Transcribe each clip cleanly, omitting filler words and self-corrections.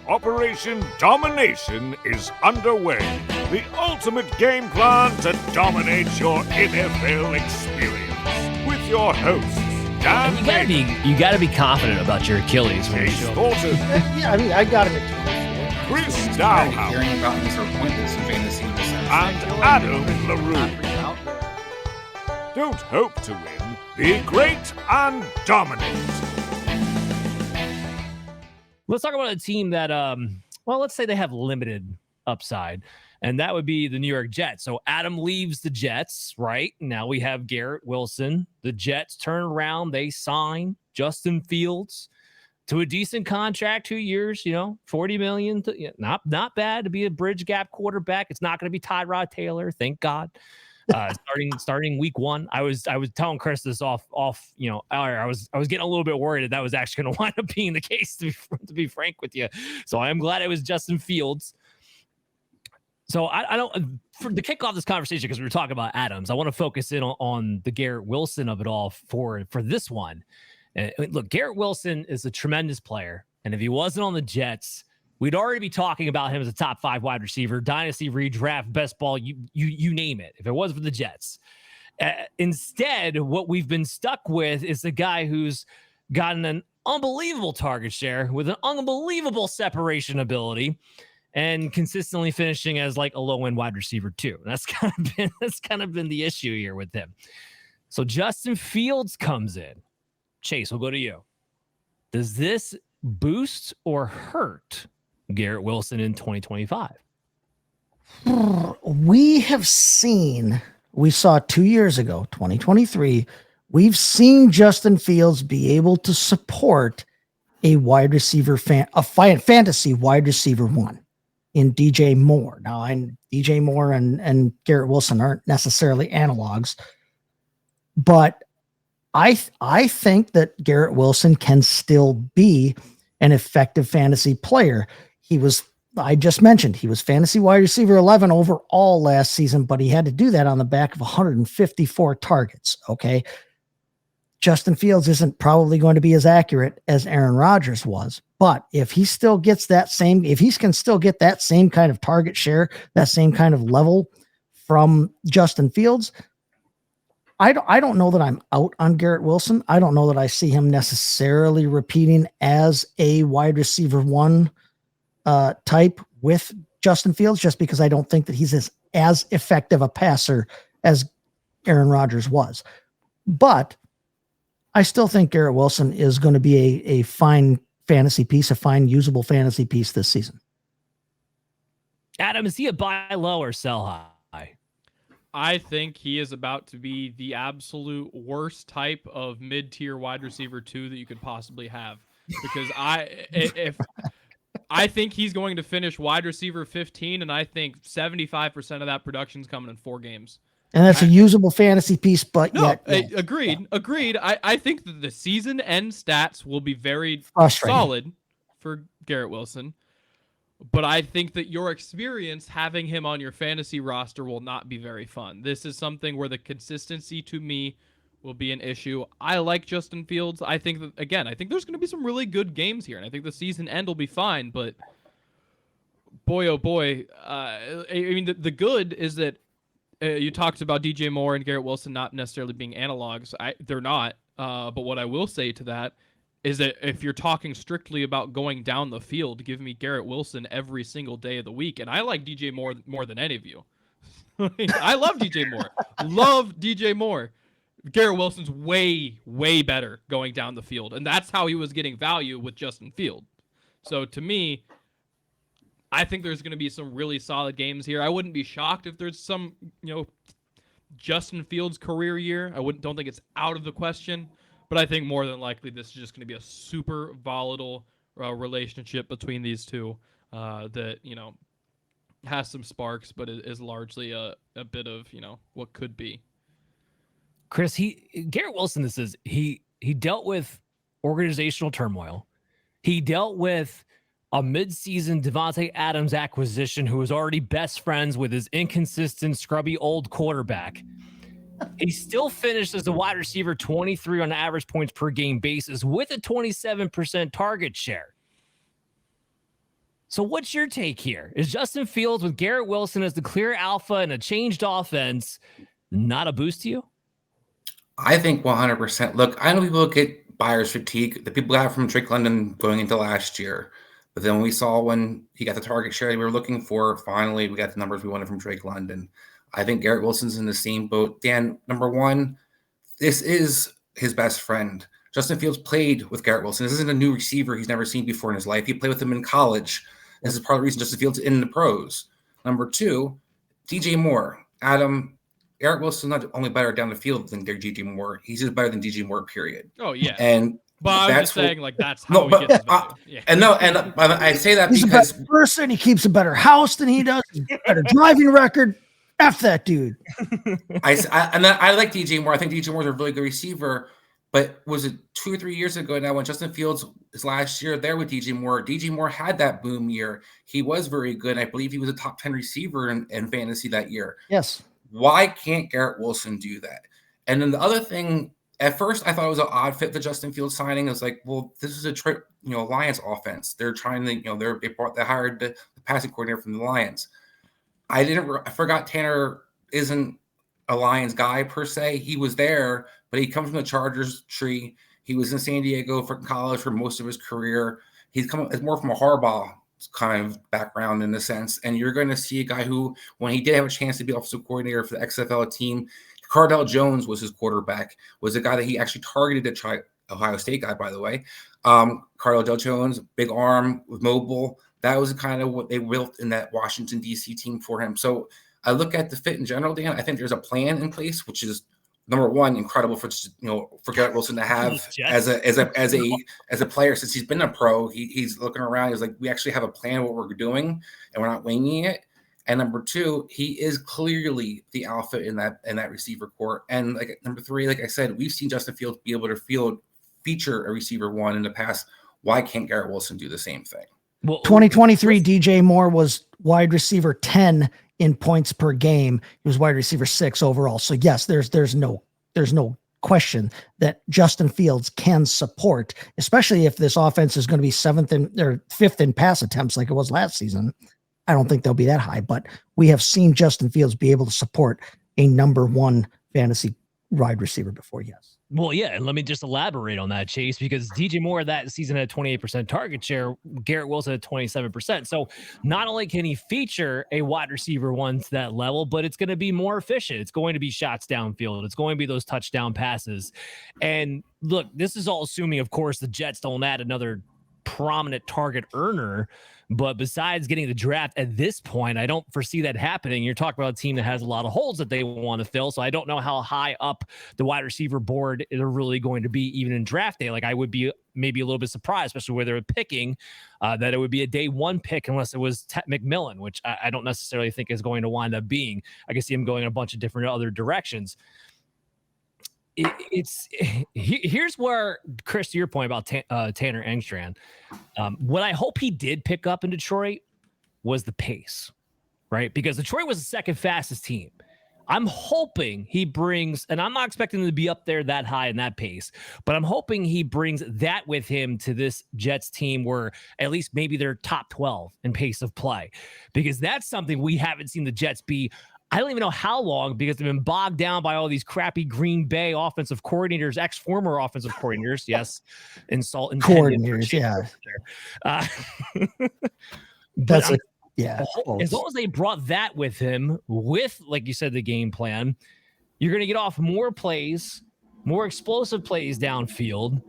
Operation Domination is underway. The ultimate game plan to dominate your NFL experience. With your hosts, Dan you gotta be confident about your Achilles when you Chase show up. Thornton, Yeah, I mean, I got him at 2. Chris Hearing Dowhouse, about him for pointless in fantasy in the sense. and Adam LaRue. Don't hope to win. Be great and dominate. Let's talk about a team that, let's say they have limited upside, and that would be the New York Jets. So Adam leaves the Jets, right? Now we have Garrett Wilson. The Jets turn around. They sign Justin Fields to a decent contract, 2 years, $40 million. Not bad to be a bridge gap quarterback. It's not going to be Tyrod Taylor, thank God. Starting week 1, I was telling Chris this off. I was getting a little bit worried that was actually going to wind up being the case. To be frank with you, so I'm glad it was Justin Fields. So I don't to kick off this conversation, because we were talking about Adams. I want to focus in on the Garrett Wilson of it all for this one. And look, Garrett Wilson is a tremendous player, and if he wasn't on the Jets, we'd already be talking about him as a top 5 wide receiver, dynasty, redraft, best ball, you name it, if it wasn't for the Jets. Instead, what we've been stuck with is the guy who's gotten an unbelievable target share with an unbelievable separation ability and consistently finishing as like a low-end wide receiver too. And that's kind of been the issue here with him. So Justin Fields comes in. Chase, we'll go to you. Does this boost or hurt Garrett Wilson in 2025? We saw 2 years ago, 2023, we've seen Justin Fields be able to support a wide receiver fantasy wide receiver 1 in DJ Moore. Now, DJ Moore and Garrett Wilson aren't necessarily analogs, but I think that Garrett Wilson can still be an effective fantasy player. I just mentioned he was fantasy wide receiver 11 overall last season, but he had to do that on the back of 154 targets. Okay. Justin Fields isn't probably going to be as accurate as Aaron Rodgers was, but if he can still get that same kind of target share, that same kind of level from Justin Fields, I don't know that I'm out on Garrett Wilson. I don't know that I see him necessarily repeating as a wide receiver 1 type with Justin Fields, just because I don't think that he's as effective a passer as Aaron Rodgers was. But I still think Garrett Wilson is going to be a fine fantasy piece, a fine usable fantasy piece this season. Adam, is he a buy low or sell high? I think he is about to be the absolute worst type of mid-tier wide receiver 2 that you could possibly have, because I think he's going to finish wide receiver 15, and I think 75% of that production is coming in 4 games. And that's a usable fantasy piece, but agreed. I think that the season end stats will be very solid for Garrett Wilson, but I think that your experience having him on your fantasy roster will not be very fun. This is something where the consistency to me will be an issue. I like Justin Fields. I think that, again, I think there's going to be some really good games here, and I think the season end will be fine, but boy, oh boy. I mean, the good is that you talked about DJ Moore and Garrett Wilson not necessarily being analogs. They're not. But what I will say to that is that if you're talking strictly about going down the field, give me Garrett Wilson every single day of the week. And I like DJ Moore more than any of you. I love DJ Moore. Love DJ Moore. Garrett Wilson's way, way better going down the field. And that's how he was getting value with Justin Field. So to me, I think there's going to be some really solid games here. I wouldn't be shocked if there's some, Justin Fields career year. Don't think it's out of the question, but I think more than likely this is just going to be a super volatile relationship between these two that, has some sparks, but is largely a bit of, what could be. Chris, Garrett Wilson, he dealt with organizational turmoil. He dealt with a midseason Devontae Adams acquisition who was already best friends with his inconsistent, scrubby old quarterback. He still finished as a wide receiver 23 on average points per game basis with a 27% target share. So what's your take here? Is Justin Fields with Garrett Wilson as the clear alpha and a changed offense not a boost to you? I think 100%. Look, I know people get buyer's fatigue. The people got from Drake London going into last year. But then we saw when he got the target share we were looking for, finally, we got the numbers we wanted from Drake London. I think Garrett Wilson's in the same boat. Dan, number one, this is his best friend. Justin Fields played with Garrett Wilson. This isn't a new receiver he's never seen before in his life. He played with him in college. This is part of the reason Justin Fields is in the pros. Number two, DJ Moore. Adam, Garrett Wilson's not only better down the field than DJ Moore. He's just better than DJ Moore, period. Oh, yeah. But I was just saying, that's how he gets value. Yeah. And I say that he's because a better person. He keeps a better house than he does. He's got a better driving record. F that dude. I like DJ Moore. I think DJ Moore's a really good receiver. But was it 2 or 3 years ago now when Justin Fields is last year there with DJ Moore? DJ Moore had that boom year. He was very good. I believe he was a top 10 receiver in fantasy that year. Yes. Why can't Garrett Wilson do that? And then the other thing, at first I thought it was an odd fit, the Justin Fields signing. I was like, well, this is a Lions offense. They're trying to, they hired the passing coordinator from the Lions. I forgot Tanner isn't a Lions guy per se. He was there, but he comes from the Chargers tree. He was in San Diego for college for most of his career. It's more from a Harbaugh kind of background in a sense. And you're going to see a guy who, when he did have a chance to be offensive coordinator for the XFL team, Cardell Jones was his quarterback, was a guy that he actually targeted to try, Ohio State guy, by the way. Cardell Jones, big arm, was mobile. That was kind of what they built in that Washington, D.C. team for him. So I look at the fit in general, Dan. I think there's a plan in place, which is number one, incredible for Garrett Wilson to have as a player since he's been a pro. He's looking around. He's like, we actually have a plan of what we're doing, and we're not winging it. And number two, he is clearly the alpha in that receiver core. And number three, like I said, we've seen Justin Fields be able to feature a receiver one in the past. Why can't Garrett Wilson do the same thing? Well, 2023, DJ Moore was wide receiver 10 in points per game. He was wide receiver 6 overall. So yes, there's no question that Justin Fields can support, especially if this offense is going to be 5th in pass attempts like it was last season. I don't think they'll be that high, but we have seen Justin Fields be able to support a number 1 fantasy wide receiver before. Yes. Well, yeah, and let me just elaborate on that, Chase, because DJ Moore that season had 28% target share, Garrett Wilson had 27%. So not only can he feature a wide receiver one to that level, but it's going to be more efficient. It's going to be shots downfield. It's going to be those touchdown passes. And look, this is all assuming, of course, the Jets don't add another prominent target earner. But besides getting the draft at this point, I don't foresee that happening. You're talking about a team that has a lot of holes that they want to fill. So I don't know how high up the wide receiver board they're really going to be even in draft day. Like I would be maybe a little bit surprised, especially where they're picking that it would be a day 1 pick unless it was Ted McMillan, which I don't necessarily think is going to wind up being. I can see him going in a bunch of different other directions. Here's where, Chris, to your point about Tanner Engstrand, what I hope he did pick up in Detroit was the pace, right? Because Detroit was the second fastest team. I'm hoping he brings, and I'm not expecting him to be up there that high in that pace, but I'm hoping he brings that with him to this Jets team where at least maybe they're top 12 in pace of play, because that's something we haven't seen the Jets be. I don't even know how long, because they've been bogged down by all these crappy Green Bay offensive coordinators, ex-former offensive coordinators. Yes. Insult coordinators. Yeah. That's as long as they brought that with him, with, like you said, the game plan, you're going to get off more plays, more explosive plays downfield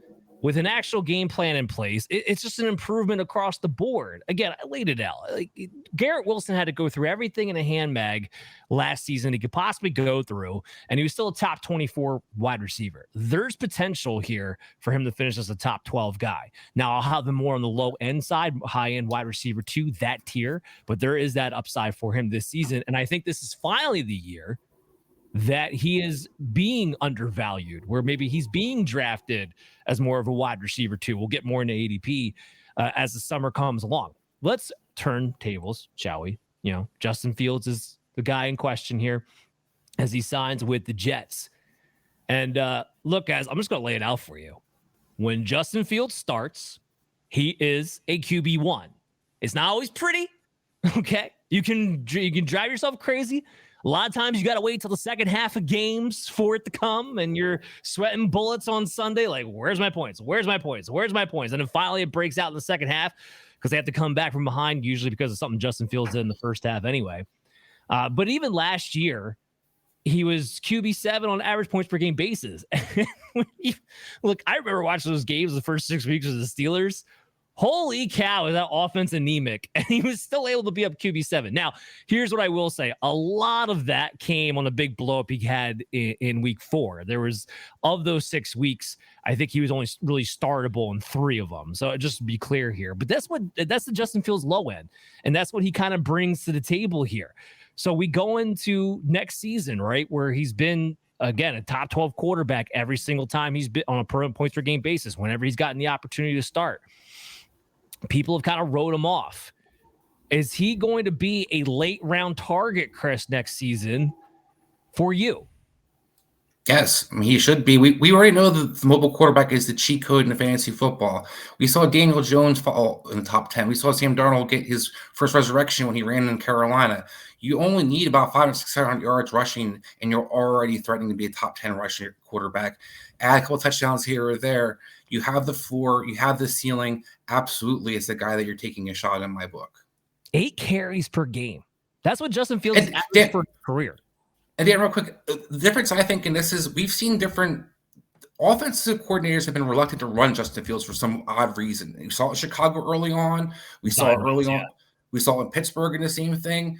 with an actual game plan in place. It's just an improvement across the board. Again, I laid it out. Like Garrett Wilson had to go through everything in a handbag last season he could possibly go through, and he was still a top 24 wide receiver. There's potential here for him to finish as a top 12 guy. Now, I'll have him more on the low end side, high end wide receiver 2, that tier, but there is that upside for him this season. And I think this is finally the year that he is being undervalued, where maybe he's being drafted as more of a wide receiver 2. We'll get more into ADP as the summer comes along. Let's turn tables, shall we? Justin Fields is the guy in question here as he signs with the Jets. And look, guys, I'm just going to lay it out for you. When Justin Fields starts, he is a QB1. It's not always pretty. Okay. You can drive yourself crazy. A lot of times you got to wait till the second half of games for it to come, and you're sweating bullets on Sunday. Like, where's my points? Where's my points? Where's my points? And then finally it breaks out in the second half because they have to come back from behind, usually because of something Justin Fields did in the first half anyway. But even last year, he was QB7 on average points per game basis. Look, I remember watching those games the first 6 weeks of the Steelers. Holy cow, is that offense anemic? And he was still able to be up QB7. Now, here's what I will say. A lot of that came on a big blow-up he had in week 4. There was, of those 6 weeks, I think he was only really startable in 3 of them. So just to be clear here. But that's the Justin Fields low end. And that's what he kind of brings to the table here. So we go into next season, right, where he's been, again, a top 12 quarterback every single time he's been on a per points per game basis, whenever he's gotten the opportunity to start. People have kind of wrote him off. Is he going to be a late round target, Chris, next season for you? Yes, I mean, he should be. We already know that the mobile quarterback is the cheat code in fantasy football. We saw Daniel Jones fall in the top 10. We saw Sam Darnold get his first resurrection when he ran in Carolina. You only need about 500 or 600 yards rushing, and you're already threatening to be a top 10 rushing quarterback. Add a couple touchdowns here or there. You have the floor. You have the ceiling. Absolutely, it's the guy that you're taking a shot in my book. 8 carries per game. That's what Justin Fields is average for his career. And Dan, real quick, the difference I think in this is we've seen different offensive coordinators have been reluctant to run Justin Fields for some odd reason. We saw it in Chicago early on. We saw it early on. We saw it in Pittsburgh in the same thing.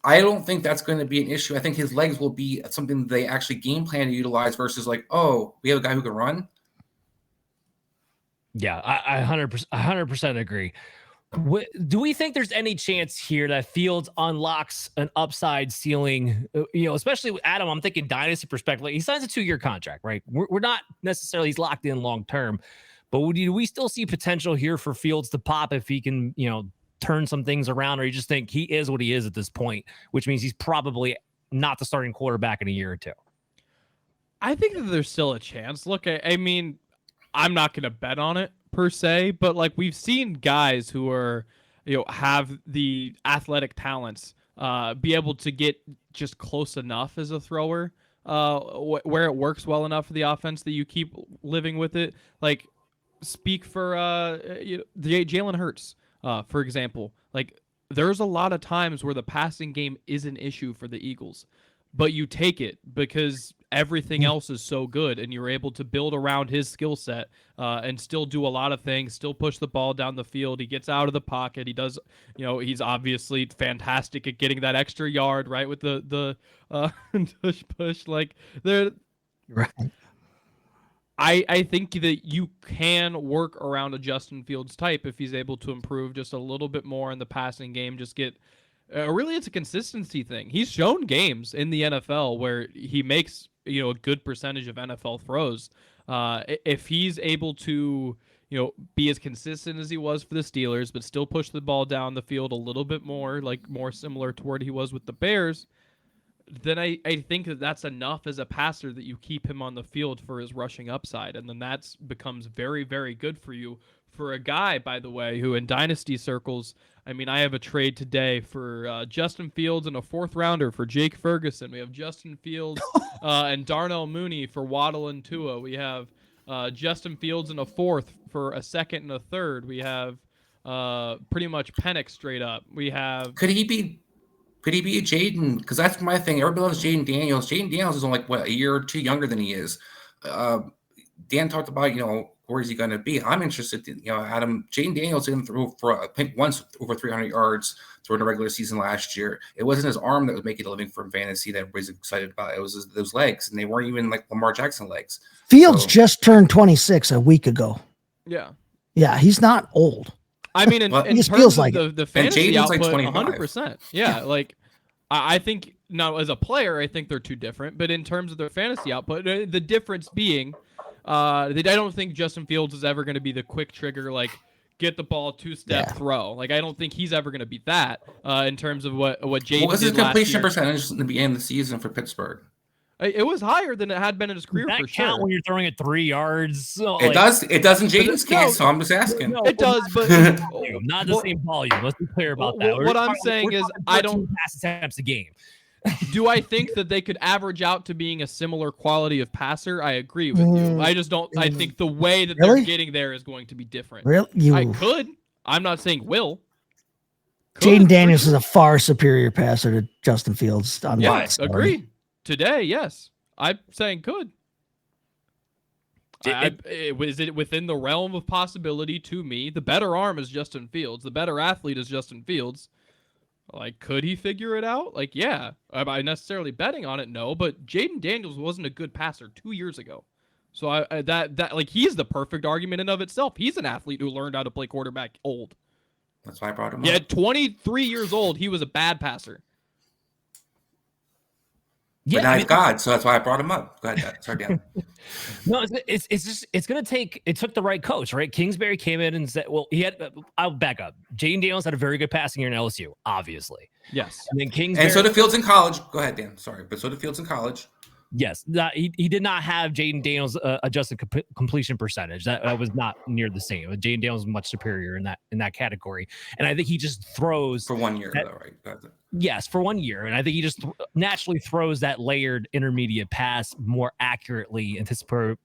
I don't think that's going to be an issue. I think his legs will be something they actually game plan to utilize versus like, oh, we have a guy who can run. Yeah, I 100% agree. Do we think there's any chance here that Fields unlocks an upside ceiling? Especially with Adam, I'm thinking dynasty perspective. Like, he signs a 2-year contract, right? We're not necessarily he's locked in long term, but do we still see potential here for Fields to pop if he can, turn some things around, or you just think he is what he is at this point, which means he's probably not the starting quarterback in a year or two? I think that there's still a chance. Look, I mean, I'm not going to bet on it per se, but like we've seen guys who are, have the athletic talents, be able to get just close enough as a thrower, where it works well enough for the offense that you keep living with it. Like, speak for Jalen Hurts, for example. Like, there's a lot of times where the passing game is an issue for the Eagles, but you take it because everything else is so good, and you're able to build around his skill set and still do a lot of things, still push the ball down the field. He gets out of the pocket. He does, he's obviously fantastic at getting that extra yard, right, with the push. Like, there, right. I think that you can work around a Justin Fields type if he's able to improve just a little bit more in the passing game, just get really, it's a consistency thing. He's shown games in the NFL where he makes, a good percentage of NFL throws. If he's able to, be as consistent as he was for the Steelers, but still push the ball down the field a little bit more, like more similar to what he was with the Bears, then I think that that's enough as a passer that you keep him on the field for his rushing upside. And then that becomes very, very good for you. For a guy, by the way, who in dynasty circles, I mean, I have a trade today for Justin Fields and a 4th rounder for Jake Ferguson. We have Justin Fields and Darnell Mooney for Waddle and Tua. We have Justin Fields and a 4th for a 2nd and a 3rd. We have pretty much Penix straight up. We have. Could he be a Jaden? Because that's my thing. Everybody loves Jaden Daniels. Jaden Daniels is only a year or 2 younger than he is. Dan talked about, where is he going to be? I'm interested in, Adam. Jaden Daniels didn't throw for, I think, once over 300 yards during the regular season last year. It wasn't his arm that was making a living from fantasy that everybody's excited about. It was those legs, and they weren't even like Lamar Jackson legs. Fields just turned 26 a week ago. Yeah. Yeah, he's not old. I mean, in terms feels of like the fantasy output, like 100%. Yeah, like I think now as a player, I think they're two different. But in terms of their fantasy output, the difference being, I don't think Justin Fields is ever going to be the quick trigger, like get the ball 2-step throw. Like, I don't think he's ever going to be that in terms of what Jaden. What was his completion percentage in the beginning of the season for Pittsburgh? It was higher than it had been in his career for sure. When you're throwing it 3 yards, it does. It does in Jaden's case. So I'm just asking. It does, but not the same volume. Let's be clear about that. What I'm saying is, I don't pass attempts a game. Do I think that they could average out to being a similar quality of passer? I agree with you. I just don't. I think the way that they're getting there is going to be different. Really? I could. I'm not saying will. Jaden Daniels is a far superior passer to Justin Fields. Agree. Today, yes. I'm saying could. Is it within the realm of possibility to me? The better arm is Justin Fields. The better athlete is Justin Fields. Like, could he figure it out? Like, yeah. Am I necessarily betting on it? No. But Jaden Daniels wasn't a good passer 2 years ago. So he's the perfect argument in of itself. He's an athlete who learned how to play quarterback old. That's why I brought him up. Yeah, 23 years old, he was a bad passer. But now he's God, so that's why I brought him up. Go ahead, sorry, Dan. No, it's going to take. It took the right coach, right? Kingsbury came in and said, "Well, he had." I'll back up. Jaden Daniels had a very good passing year in LSU, obviously. Yes, and then Kingsbury, and so did Fields in college. Go ahead, Dan. Sorry, but so did Fields in college. Yes, he did not have Jaden Daniels' adjusted completion percentage. That was not near the same. Jaden Daniels was much superior in that category, and I think he just throws for 1 year, though, right? Yes, for 1 year, and I think he just naturally throws that layered intermediate pass more accurately,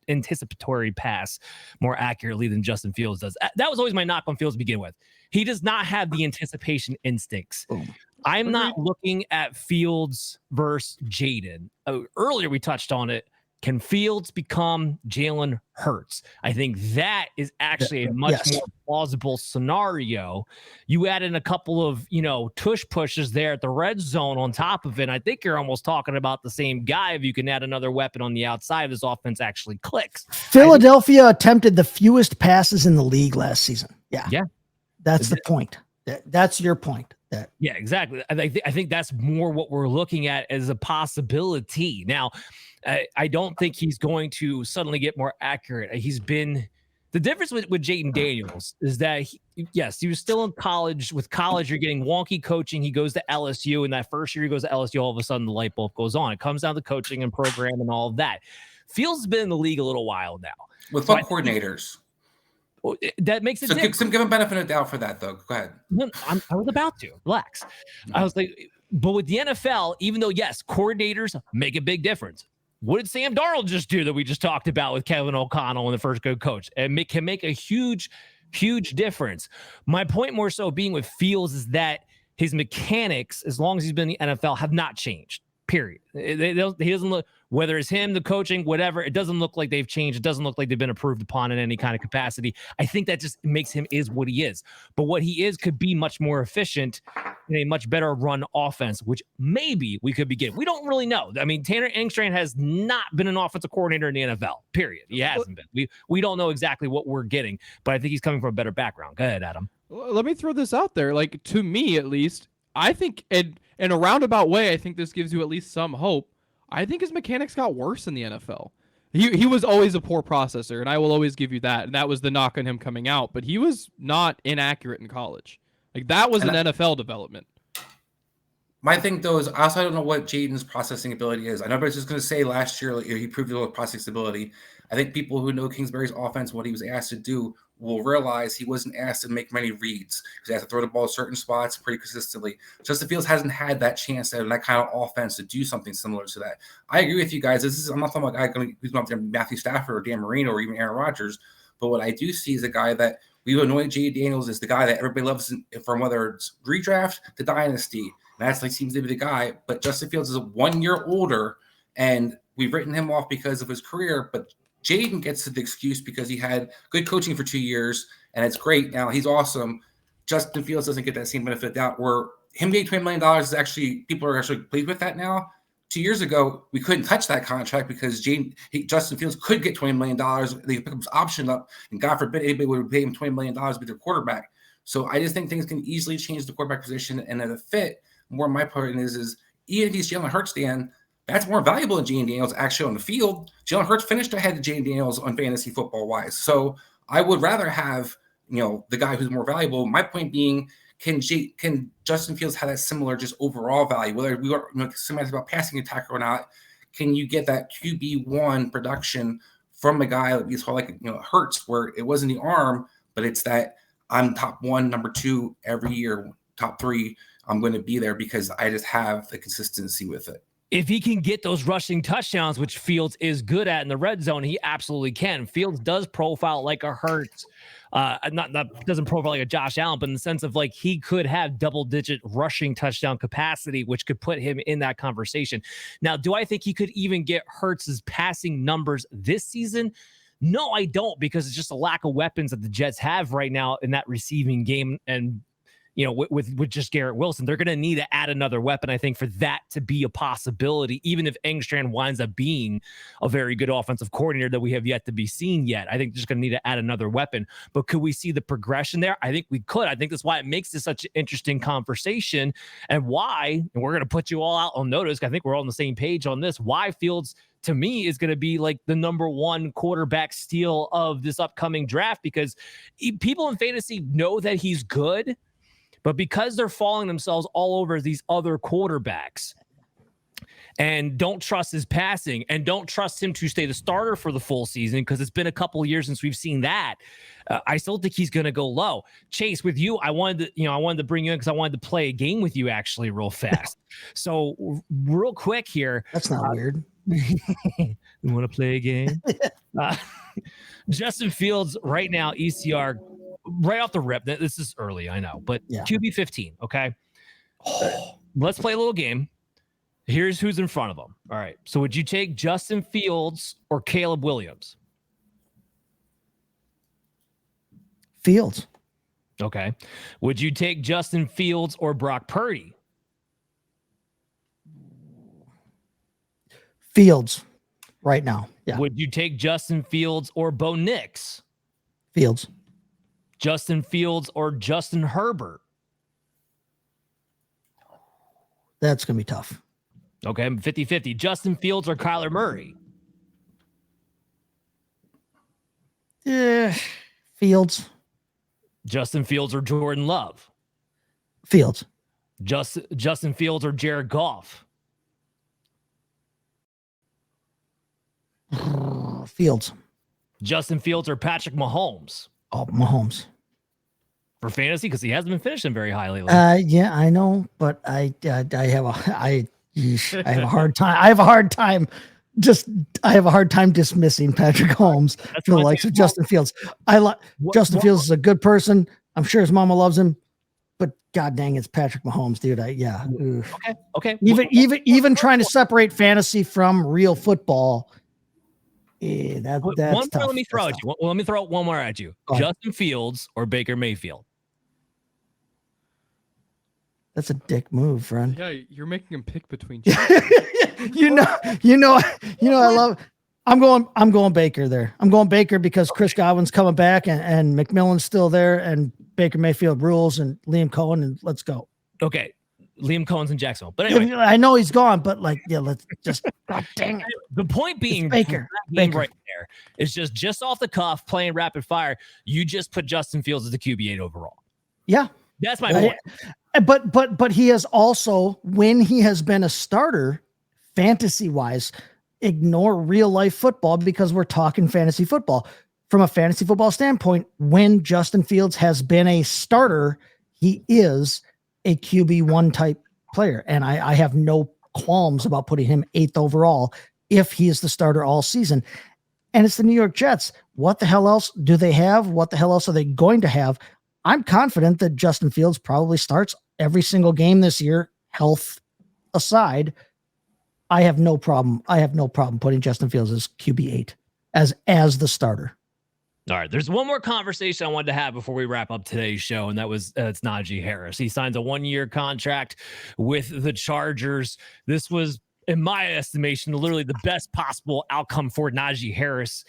anticipatory pass more accurately than Justin Fields does. That was always my knock on Fields to begin with. He does not have the anticipation instincts. Boom. I'm not looking at Fields versus Jaden. Earlier we touched on it. Can Fields become Jalen Hurts? I think that is actually a much more plausible scenario. You add in a couple of, tush pushes there at the red zone on top of it. I think you're almost talking about the same guy. If you can add another weapon on the outside, this offense actually clicks. Philadelphia attempted the fewest passes in the league last season. Yeah. That's the point. That's your point. Yeah, exactly. I think that's more what we're looking at as a possibility. Now, I don't think he's going to suddenly get more accurate. The difference with Jaden Daniels is that he was still in college. With college, you're getting wonky coaching. He goes to LSU, and that first year he goes to LSU, all of a sudden the light bulb goes on. It comes down to coaching and program and all of that. Fields has been in the league a little while now. With what coordinators? That makes it. So give him benefit of doubt for that, though. Go ahead. No, I was about to relax. I was like, but with the NFL, even though yes, coordinators make a big difference. What did Sam Darnold just do that we just talked about with Kevin O'Connell and the first good coach? And can make a huge, huge difference. My point more so being with Fields is that his mechanics, as long as he's been in the NFL, have not changed. Period. He doesn't look, whether it's him, the coaching, whatever, it doesn't look like they've changed. It doesn't look like they've been approved upon in any kind of capacity. I think that just makes him is what he is. But what he is could be much more efficient in a much better run offense, which maybe we could be getting. We don't really know. I mean, Tanner Engstrand has not been an offensive coordinator in the NFL, period. He hasn't been. We don't know exactly what we're getting, but I think he's coming from a better background. Go ahead, Adam. Let me throw this out there. Like, to me, at least, I think in a roundabout way, I think this gives you at least some hope. I think his mechanics got worse in the NFL. He was always a poor processor, and I will always give you that. And that was the knock on him coming out. But he was not inaccurate in college. Like, that was an NFL development. My thing, though, is I also don't know what Jaden's processing ability is. I know everybody's just going to say last year he proved his processing ability. I think people who know Kingsbury's offense, what he was asked to do, will realize he wasn't asked to make many reads. He was asked to throw the ball at certain spots pretty consistently. Justin Fields hasn't had that chance to have that kind of offense to do something similar to that. I agree with you guys. I'm not talking about a guy who's not Matthew Stafford or Dan Marino or even Aaron Rodgers, but what I do see is a guy that we've anointed Jaden Daniels is the guy that everybody loves from whether it's redraft to dynasty. That's seems to be the guy, but Justin Fields is 1 year older, and we've written him off because of his career, but Jaden gets the excuse because he had good coaching for 2 years, and it's great. Now he's awesome. Justin Fields doesn't get that same benefit of doubt. Where him getting $20 million is actually people are actually pleased with that now. 2 years ago, we couldn't touch that contract because Justin Fields could get $20 million. They pick his option up, and God forbid anybody would pay him $20 million to be their quarterback. So I just think things can easily change the quarterback position, and at a fit. More my point is even if he's Jalen Hurts, Dan, that's more valuable than Jaden Daniels actually on the field. Jalen Hurts finished ahead of Jaden Daniels on fantasy football wise. So I would rather have, the guy who's more valuable. My point being, can Justin Fields have that similar just overall value? Whether we are sometimes about passing attack or not, can you get that QB1 production from a guy like Hurts, where it wasn't the arm, but it's that I'm top 1, number 2 every year, top 3. I'm going to be there because I just have the consistency with it. If he can get those rushing touchdowns, which Fields is good at in the red zone, he absolutely can. Fields does profile like a Hurts, doesn't profile like a Josh Allen, but in the sense of like he could have double-digit rushing touchdown capacity, which could put him in that conversation. Now, do I think he could even get Hurts's passing numbers this season? No, I don't, because it's just a lack of weapons that the Jets have right now in that receiving game. And with just Garrett Wilson, they're going to need to add another weapon, I think, for that to be a possibility, even if Engstrand winds up being a very good offensive coordinator that we have yet to be seen yet. I think they're just going to need to add another weapon. But could we see the progression there? I think we could. I think that's why it makes this such an interesting conversation, and why, and we're going to put you all out on notice, I think we're all on the same page on this, why Fields, to me, is going to be like the number 1 quarterback steal of this upcoming draft, because people in fantasy know that he's good, but because they're falling themselves all over these other quarterbacks and don't trust his passing and don't trust him to stay the starter for the full season, because it's been a couple of years since we've seen that, I still think he's going to go low. Chase, with you, I wanted to bring you in because I wanted to play a game with you actually real fast. So real quick here. That's not weird. You want to play a game? Justin Fields right now, ECR, right off the rip. This is early, I know, but yeah. QB 15. Okay. Let's play a little game. Here's who's in front of him. All right. So would you take Justin Fields or Caleb Williams? Fields. Okay. Would you take Justin Fields or Brock Purdy? Fields right now. Yeah. Would you take Justin Fields or Bo Nix? Fields. Justin Fields or Justin Herbert? That's going to be tough. Okay, 50-50. Justin Fields or Kyler Murray? Yeah, Fields. Justin Fields or Jordan Love? Fields. Justin Fields or Jared Goff? Fields. Justin Fields or Patrick Mahomes? Oh, Mahomes. For fantasy, because he hasn't been finishing very high lately. Yeah, I know, but I have a hard time. I have a hard time dismissing Patrick Mahomes for the likes of Justin Fields. Justin Fields is a good person. I'm sure his mama loves him, but god dang, it's Patrick Mahomes, dude. Okay. Even trying to separate fantasy from real football. That's one tough. More, let me throw at you. Let me throw one more at you. Justin Fields or Baker Mayfield? That's a dick move, friend. Yeah, you're making him pick between. you know. I love. I'm going Baker there. I'm going Baker because Chris Godwin's coming back and McMillan's still there and Baker Mayfield rules and Liam Cohen, and let's go. Okay. Liam Cohen's in Jacksonville. But anyway, I know he's gone, but let's just god dang it. The point being, Baker right there is just off the cuff, playing rapid fire. You just put Justin Fields as the QB8 overall. Yeah. That's my point. But he has also, when he has been a starter, fantasy wise, ignore real life football because we're talking fantasy football. From a fantasy football standpoint, when Justin Fields has been a starter, he is a QB1 type player. And I have no qualms about putting him 8th overall if he is the starter all season. And it's the New York Jets. What the hell else do they have? What the hell else are they going to have? I'm confident that Justin Fields probably starts every single game this year, health aside. I have no problem putting Justin Fields as QB8 as the starter. All right. There's one more conversation I wanted to have before we wrap up today's show, and that was it's Najee Harris. He signs a 1-year contract with the Chargers. This was, in my estimation, literally the best possible outcome for Najee Harris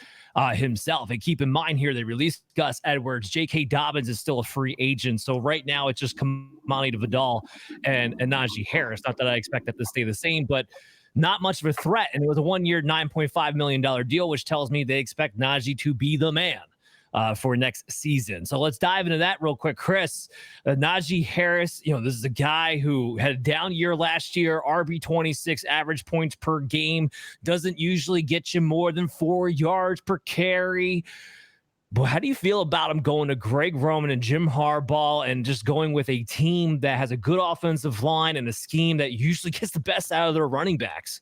himself. And keep in mind here, they released Gus Edwards. J.K. Dobbins is still a free agent. So right now it's just Kamani Vidal and Najee Harris. Not that I expect that to stay the same, but not much of a threat. And it was a 1-year, $9.5 million deal, which tells me they expect Najee to be the man. for next season. So let's dive into that real quick. Chris, Najee Harris, this is a guy who had a down year last year, RB26 average points per game, doesn't usually get you more than 4 yards per carry. But how do you feel about him going to Greg Roman and Jim Harbaugh and just going with a team that has a good offensive line and a scheme that usually gets the best out of their running backs?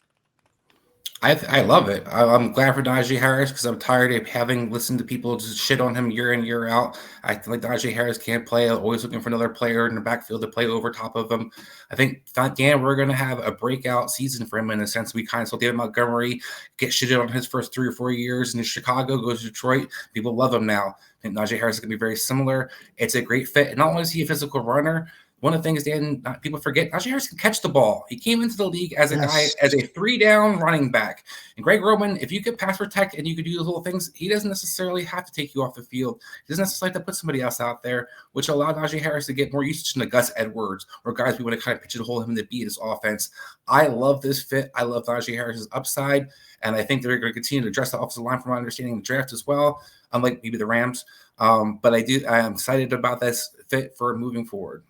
I love it. I'm glad for Najee Harris because I'm tired of having listened to people just shit on him year in, year out. I feel like Najee Harris can't play. I'm always looking for another player in the backfield to play over top of him. I think, again, we're going to have a breakout season for him in a sense. We kind of saw David Montgomery get shitted on his first 3 or 4 years in Chicago, goes to Detroit. People love him now. I think Najee Harris is going to be very similar. It's a great fit. And not only is he a physical runner, one of the things, Dan, people forget, Najee Harris can catch the ball. He came into the league as a guy, as a 3-down running back. And Greg Roman, if you could pass protect and you could do those little things, he doesn't necessarily have to take you off the field. He doesn't necessarily have to put somebody else out there, which allowed Najee Harris to get more usage than Gus Edwards or guys we want to kind of pigeonhole him to be his offense. I love this fit. I love Najee Harris's upside, and I think they're going to continue to address the offensive line from my understanding of the draft as well, unlike maybe the Rams. But I am excited about this fit for moving forward.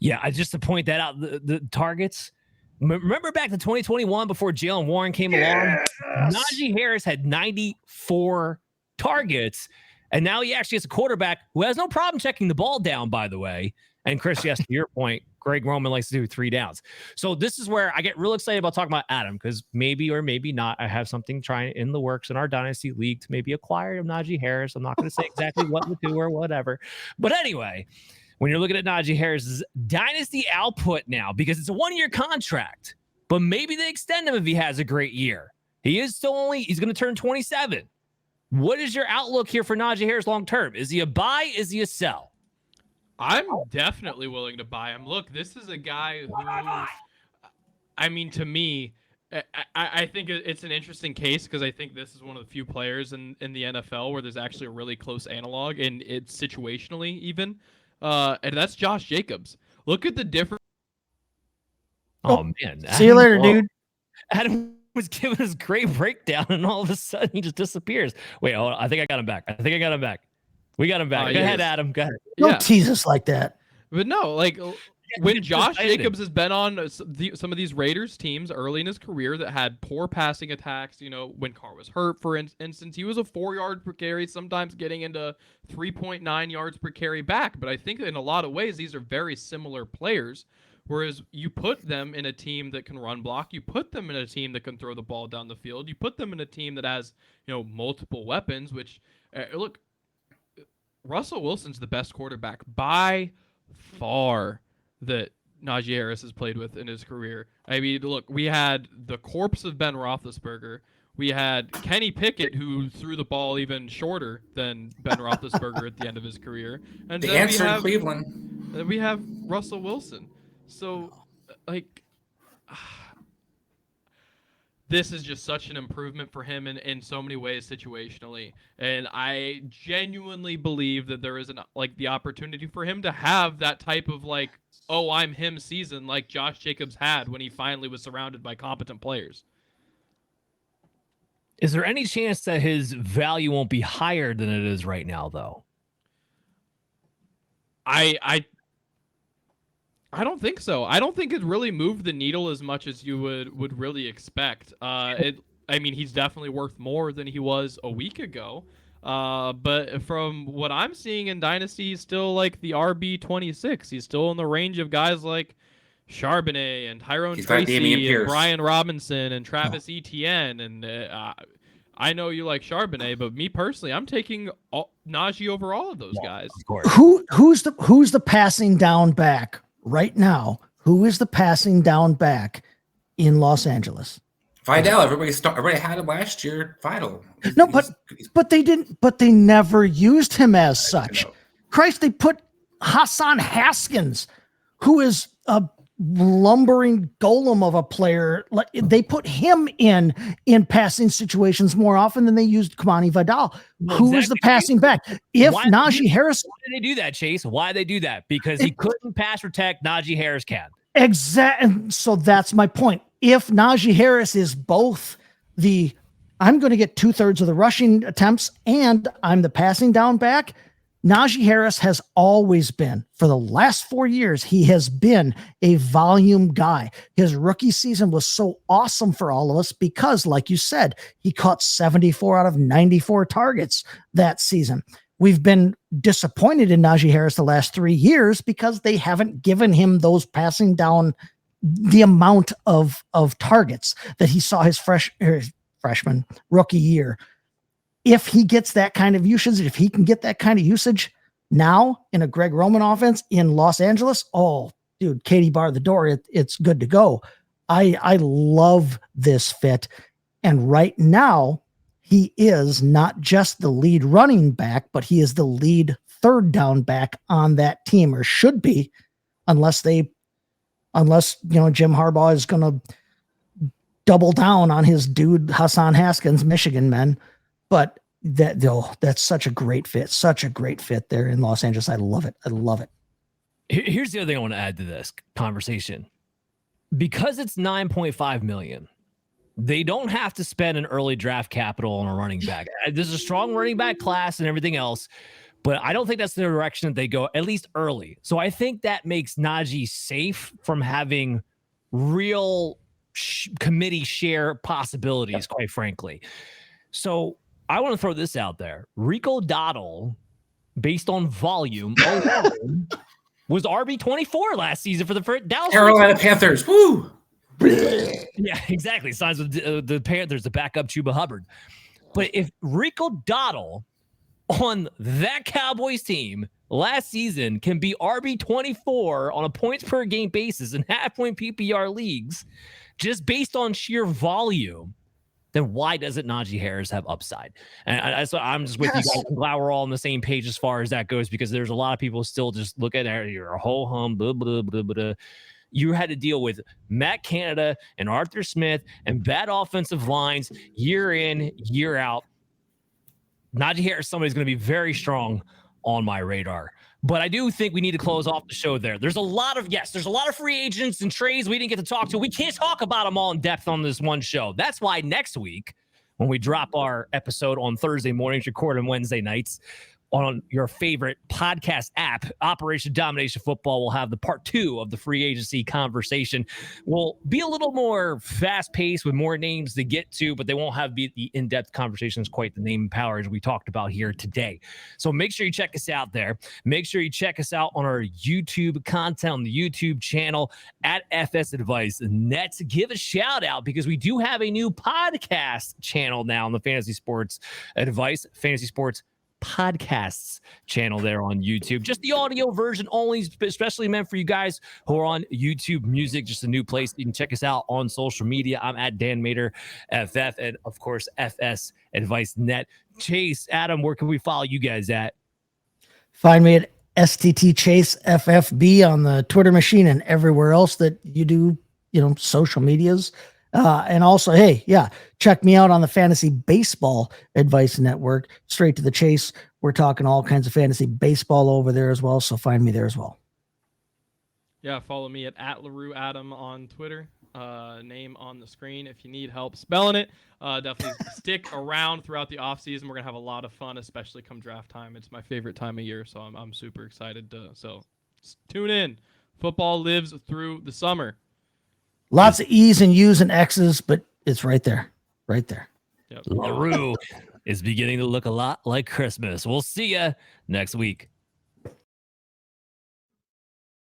Yeah, just to point that out, the targets. Remember back to 2021 before Jalen Warren came along? Najee Harris had 94 targets, and now he actually has a quarterback who has no problem checking the ball down, by the way. And Chris, yes, to your point, Greg Roman likes to do 3 downs. So this is where I get real excited about talking about Adam, because maybe or maybe not, I have something trying in the works in our Dynasty League to maybe acquire Najee Harris. I'm not going to say exactly what to do or whatever. But anyway, when you're looking at Najee Harris's dynasty output now, because it's a 1-year contract, but maybe they extend him if he has a great year. He's going to turn 27. What is your outlook here for Najee Harris long term? Is he a buy? Is he a sell? I'm definitely willing to buy him. Look, this is a guy who, I mean, to me, I think it's an interesting case because I think this is one of the few players in the NFL where there's actually a really close analog, and it's situationally even. And that's Josh Jacobs. Look at the difference. Oh man! See you later, dude. Adam was giving us great breakdown, and all of a sudden he just disappears. Wait, I think I got him back. We got him back. Go ahead, Adam. Go ahead. Don't tease us like that. But no, like when Josh Jacobs has been on some of these Raiders teams early in his career that had poor passing attacks, when Carr was hurt, for instance, he was a 4 yard per carry, sometimes getting into 3.9 yards per carry back. But I think in a lot of ways, these are very similar players. Whereas you put them in a team that can run block, you put them in a team that can throw the ball down the field, you put them in a team that has, multiple weapons, which, look, Russell Wilson's the best quarterback by far that Najee Harris has played with in his career. I mean, look, we had the corpse of Ben Roethlisberger. We had Kenny Pickett, who threw the ball even shorter than Ben Roethlisberger at the end of his career. And the answer in Cleveland. Then we have Russell Wilson. So, this is just such an improvement for him in so many ways situationally. And I genuinely believe that there is the opportunity for him to have that type of oh, I'm him season like Josh Jacobs had when he finally was surrounded by competent players. Is there any chance that his value won't be higher than it is right now, though? I don't think so. I don't think it really moved the needle as much as you would really expect. He's definitely worth more than he was a week ago. But from what I'm seeing in Dynasty, he's still like the RB26. He's still in the range of guys like Charbonnet and Tyrone Tracy and Brian Robinson and Travis Etienne. And I know you like Charbonnet, but me personally, I'm taking Najee over all of those guys. Of course. Who's the passing down back right now? Who is the passing down back in Los Angeles? Vidal. Everybody had him last year. Vidal. No, but they didn't. But they never used him as such. Christ, they put Hassan Haskins, who is a lumbering golem of a player. They put him in passing situations more often than they used Kamani Vidal, who is the passing back. If Najee Harris, why did they do that, Chase? Why did they do that? Because he couldn't pass protect. Najee Harris can. Exactly. So that's my point. If Najee Harris is both the I'm going to get 2/3 of the rushing attempts, and I'm the passing down back. Najee Harris has always been, for the last 4 years, he has been a volume guy. His rookie season was so awesome for all of us because, like you said, he caught 74 out of 94 targets that season. We've been disappointed in Najee Harris the last 3 years because they haven't given him those passing down, the amount of targets that he saw his freshman rookie year. If he gets that kind of usage, if he can get that kind of usage now in a Greg Roman offense in Los Angeles, oh, dude, Katie bar the door. It's good to go. I love this fit. And right now, he is not just the lead running back, but he is the lead third down back on that team, or should be, unless Jim Harbaugh is going to double down on his dude Hassan Haskins, Michigan men. But that's such a great fit there in Los Angeles. I love it. Here's the other thing I want to add to this conversation. Because it's $9.5 million, they don't have to spend an early draft capital on a running back. There's a strong running back class and everything else, but I don't think that's the direction that they go, at least early. So I think that makes Najee safe from having real committee share possibilities, quite frankly. So I want to throw this out there. Rico Dowdle, based on volume alone, was RB24 last season for the Dallas Carolina Panthers. Woo! Yeah, exactly. Signs with the Panthers, the backup Chuba Hubbard. But if Rico Dowdle on that Cowboys team last season can be RB24 on a points per game basis in half-point PPR leagues, just based on sheer volume, then why doesn't Najee Harris have upside? And so I'm just with you guys. I'm glad we're all on the same page as far as that goes, because there's a lot of people still just look at it, you're a whole hum, blah, blah, blah, blah. You had to deal with Matt Canada and Arthur Smith and bad offensive lines year in, year out. Najee Harris, somebody's going to be very strong on my radar. But I do think we need to close off the show there. There's a lot of free agents and trades we didn't get to talk to. We can't talk about them all in depth on this one show. That's why next week, when we drop our episode on Thursday mornings, record on Wednesday nights, on your favorite podcast app, Operation Domination Football will have the part 2 of the free agency conversation. We'll be a little more fast-paced with more names to get to, but they won't have the in-depth conversations quite the name and power as we talked about here today. So make sure you check us out there. Make sure you check us out on our YouTube content, on the YouTube channel at FS Advice Net. Give a shout out because we do have a new podcast channel now on the Fantasy Sports Advice, Fantasy Sports Podcasts channel there on YouTube. Just the audio version only, especially meant for you guys who are on YouTube Music. Just a new place. You can check us out on social media. I'm at Dan Mater FF, and of course FS Advice Net. Chase, Adam, where can we follow you guys at? Find me at STT Chase FFB on the Twitter machine and everywhere else that you do, social medias. And also, check me out on the Fantasy Baseball Advice Network. Straight to the chase. We're talking all kinds of fantasy baseball over there as well. So find me there as well. Yeah, follow me at LaRue Adam on Twitter. Name on the screen if you need help spelling it. Definitely stick around throughout the offseason. We're going to have a lot of fun, especially come draft time. It's my favorite time of year, so I'm super excited. So tune in. Football lives through the summer. Lots of E's and U's and X's, but it's right there. Right there. Yep. LaRue is beginning to look a lot like Christmas. We'll see you next week.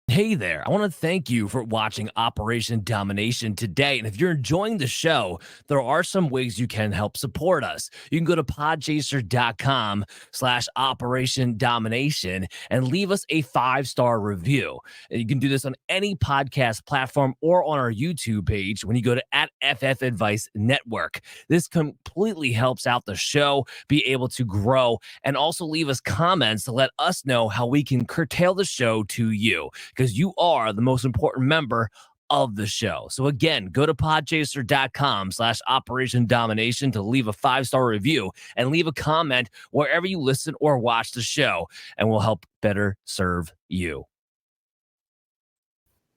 Hey there, I want to thank you for watching Operation Domination today. And if you're enjoying the show, there are some ways you can help support us. You can go to podchaser.com/Operation Domination and leave us a 5-star review. And you can do this on any podcast platform or on our YouTube page when you go to @FF Advice Network. This completely helps out the show be able to grow, and also leave us comments to let us know how we can curtail the show to you, because you are the most important member of the show. So again, go to podchaser.com/Operation Domination to leave a 5-star review and leave a comment wherever you listen or watch the show, and we'll help better serve you.